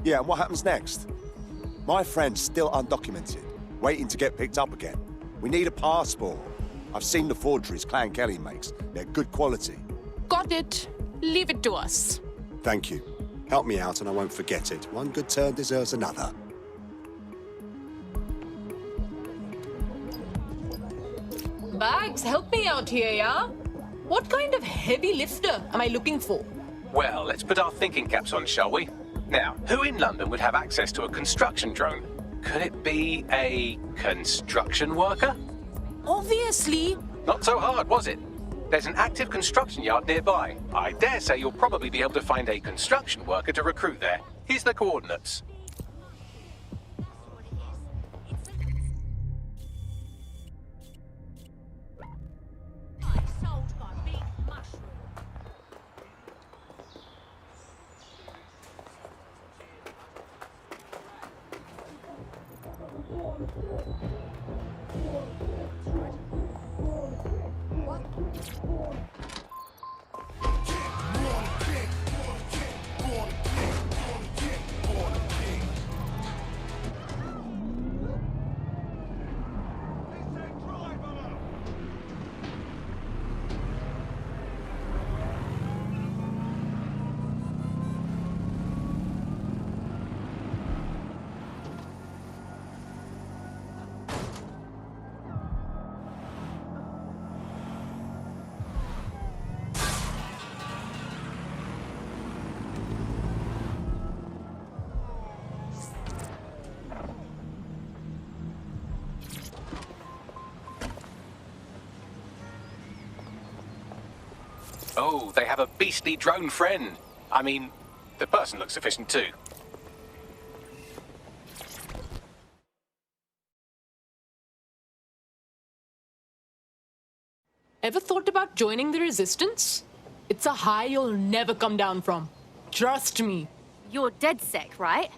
Speaker 22: Yeah, and what happens next? My friend's still undocumented, waiting to get picked up again. We need a passport. I've seen the forgeries Clan Kelly makes. They're good quality.
Speaker 14: Got it. Leave it to us.
Speaker 22: Thank you. Help me out and I won't forget it. One good turn deserves another.
Speaker 14: Bags, help me out here, yeah? What kind of heavy lifter am I looking for?
Speaker 1: Well, let's put our thinking caps on, shall we? Now, who in London would have access to a construction drone? Could it be a construction worker?
Speaker 14: Obviously.
Speaker 1: Not so hard, was it? There's an active construction yard nearby. I dare say you'll probably be able to find a construction worker to recruit there. Here's the coordinates. Oh, they have a beastly drone friend. I mean, the person looks efficient too.
Speaker 14: Ever thought about joining the Resistance? It's a high you'll never come down from. Trust me.
Speaker 10: You're DedSec, right?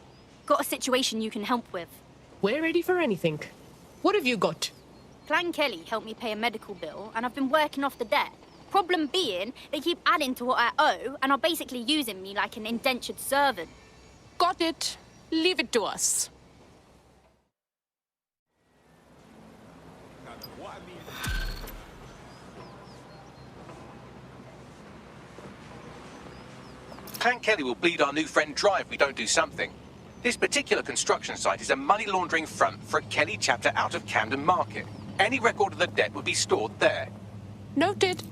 Speaker 10: Got a situation you can help with.
Speaker 14: We're ready for anything. What have you got?
Speaker 10: Clan Kelly helped me pay a medical bill, and I've been working off the debt.
Speaker 7: problem being, they keep adding to what I owe and are basically using me like an indentured servant.
Speaker 8: Got it. Leave it to us.
Speaker 1: Clan Kelly will bleed our new friend dry if we don't do something. This particular construction site is a money laundering front for a Kelly chapter out of Camden Market. Any record of the debt would be stored there.
Speaker 8: Noted.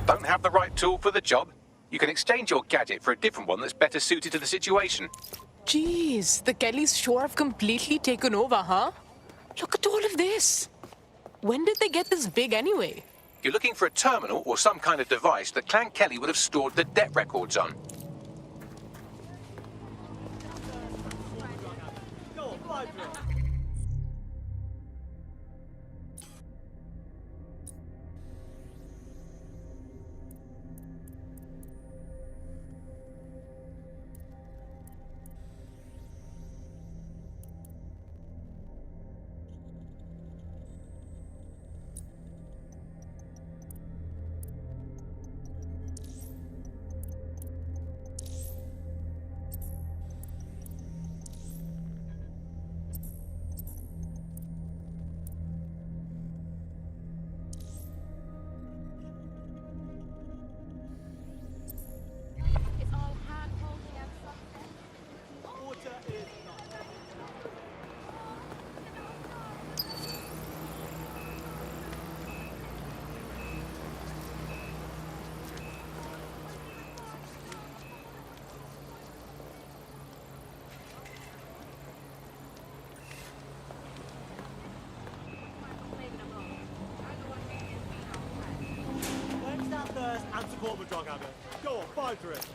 Speaker 1: Don't have the right tool for the job? You can exchange your gadget for a different one that's better suited to the situation.
Speaker 8: Jeez, the Kellys sure have completely taken over, huh? Look at all of this. When did they get this big anyway?
Speaker 1: You're looking for a terminal or some kind of device that Clan Kelly would have stored the debt records on.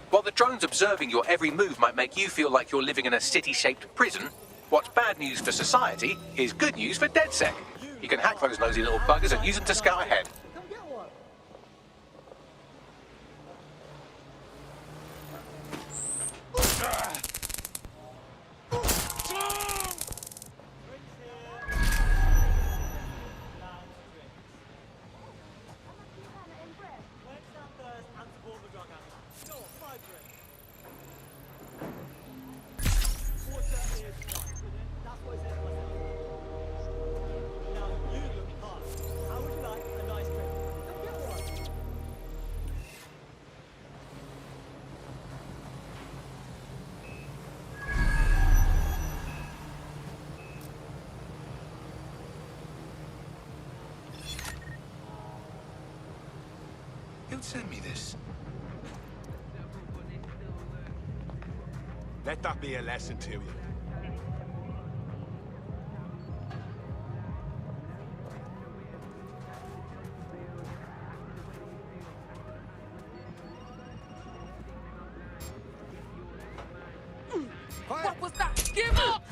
Speaker 1: While the drones observing your every move might make you feel like you're living in a city-shaped prison, what's bad news for society is good news for DedSec. You can hack those nosy little buggers and use them to scout ahead.
Speaker 23: Who'd send me this?
Speaker 4: Let that be a lesson to you.
Speaker 8: What was that? Give up!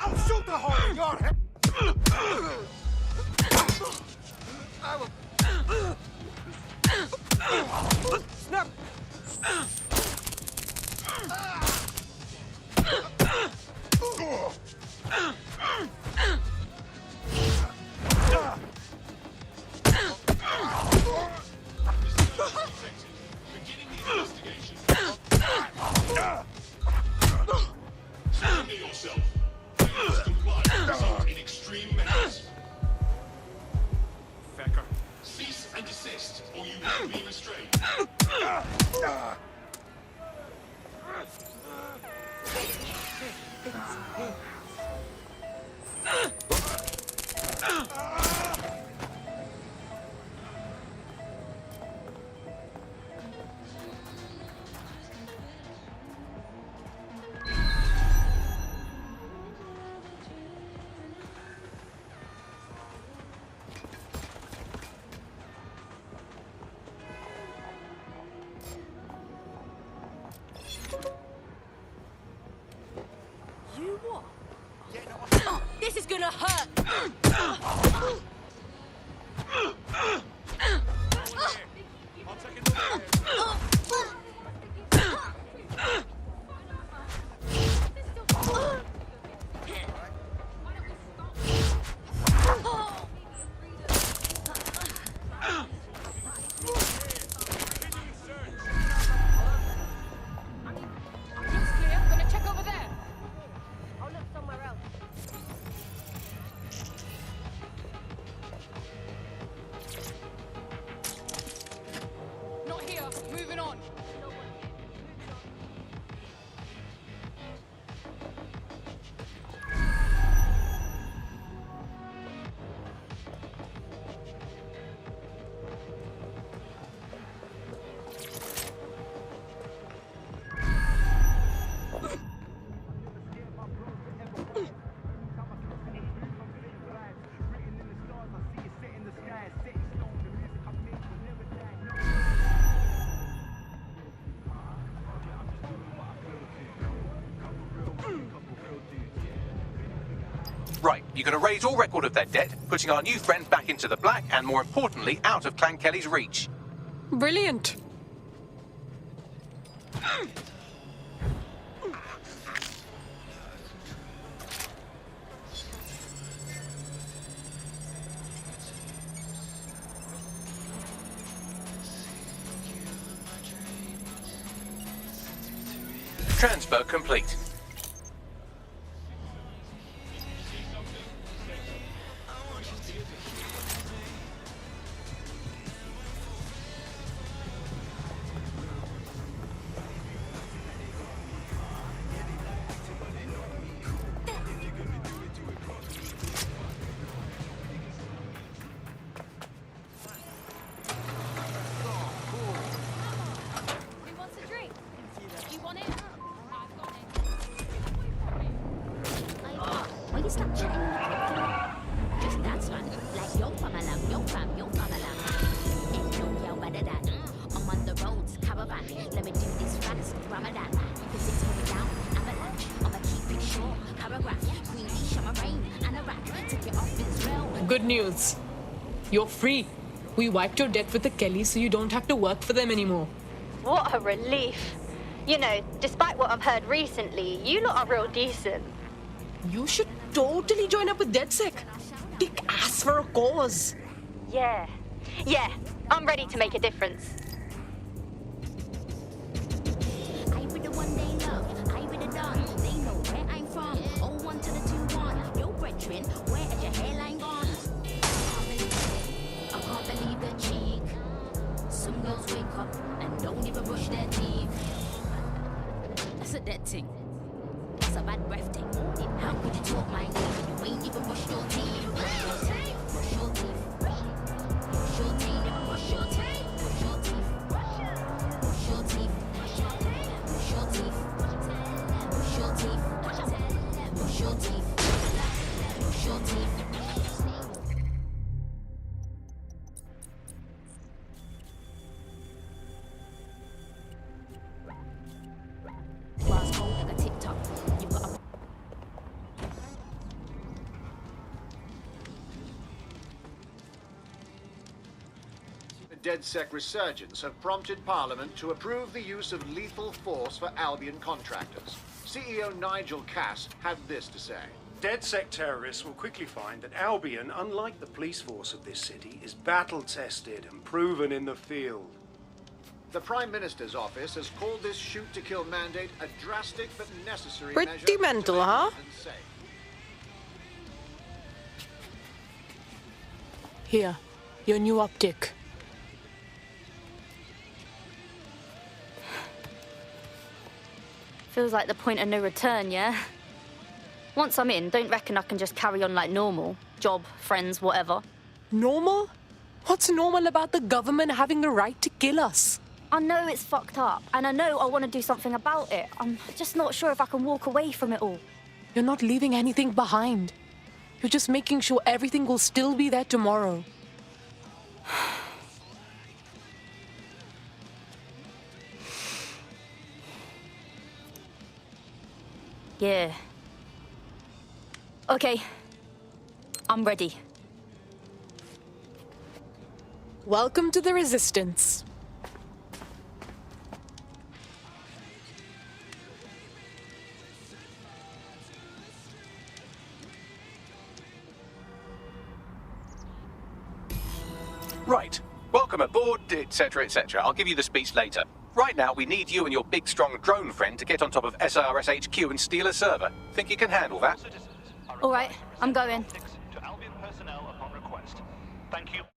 Speaker 4: I'll shoot the hole in your head! Snap!
Speaker 19: Beginning the or you will be restrained.
Speaker 10: You what? This is gonna hurt!
Speaker 16: Looks clear. Gonna check over there.
Speaker 10: I'll look somewhere else.
Speaker 16: Not here. Moving on.
Speaker 1: Right, you're going to raise all record of their debt, putting our new friend back into the black and, more importantly, out of Clan Kelly's reach.
Speaker 8: Brilliant.
Speaker 1: Transfer complete.
Speaker 7: Who wants a drink? You want it?
Speaker 9: Why you stop chatting in the club? Just dance, man. Like yo, fam, alam, yo, fam, alam. Ain't no girl better than. I'm on the roads, caravan. Let me do this fast, Ramadan. Cause it's going down, avalanche. I'ma keep it short, paragraph. Queen leash, I'm a rain, and a rack. Take it off Israel.
Speaker 8: Good news. You're free. We wiped your debt with the Kellys so you don't have to work for them anymore.
Speaker 7: What a relief. You know, despite what I've heard recently, you lot are real decent.
Speaker 8: You should totally join up with DedSec. Kick ass for a cause.
Speaker 7: Yeah. Yeah, I'm ready to make a difference.
Speaker 9: I be the one they love. I be the dog. They know where I'm from. 01 to the 21. Yo, brethren, where is your hairline gone? I can't believe the cheek. Some girls wake up and don't even brush their teeth. That's a dead thing. That's a bad breath thing. How could you talk my name? You ain't even brush your teeth. Brush your teeth. Brush your teeth. Brush your teeth. Brush your teeth. Brush your teeth. Brush your teeth. Brush your teeth. Brush your teeth. Brush your teeth. Brush your teeth. Brush your teeth. Fast code like a TikTok. You got a
Speaker 12: The DedSec resurgence have prompted Parliament to approve the use of lethal force for Albion contractors. CEO Nigel Cass had this to say.
Speaker 13: DedSec terrorists will quickly find that Albion, unlike the police force of this city, is battle-tested and proven in the field.
Speaker 12: The Prime Minister's office has called this shoot-to-kill mandate a drastic but necessary
Speaker 8: Pretty
Speaker 12: measure
Speaker 8: mental,
Speaker 12: to make
Speaker 8: huh?
Speaker 12: London safe.
Speaker 8: Here, your new optic.
Speaker 7: Feels like the point of no return, yeah? Once I'm in, don't reckon I can just carry on like normal. Job, friends, whatever.
Speaker 8: Normal? What's normal about the government having the right to kill us?
Speaker 7: I know it's fucked up, and I know I want to do something about it. I'm just not sure if I can walk away from it all.
Speaker 8: You're not leaving anything behind. You're just making sure everything will still be there tomorrow.
Speaker 7: Yeah. Okay. I'm ready.
Speaker 8: Welcome to the Resistance.
Speaker 1: Right. Welcome aboard, etc., etc. I'll give you the speech later. Right now, we need you and your big, strong drone friend to get on top of SRS HQ and steal a server. Think you can handle that?
Speaker 7: All right, I'm going.
Speaker 18: To Albion personnel upon request. Thank you.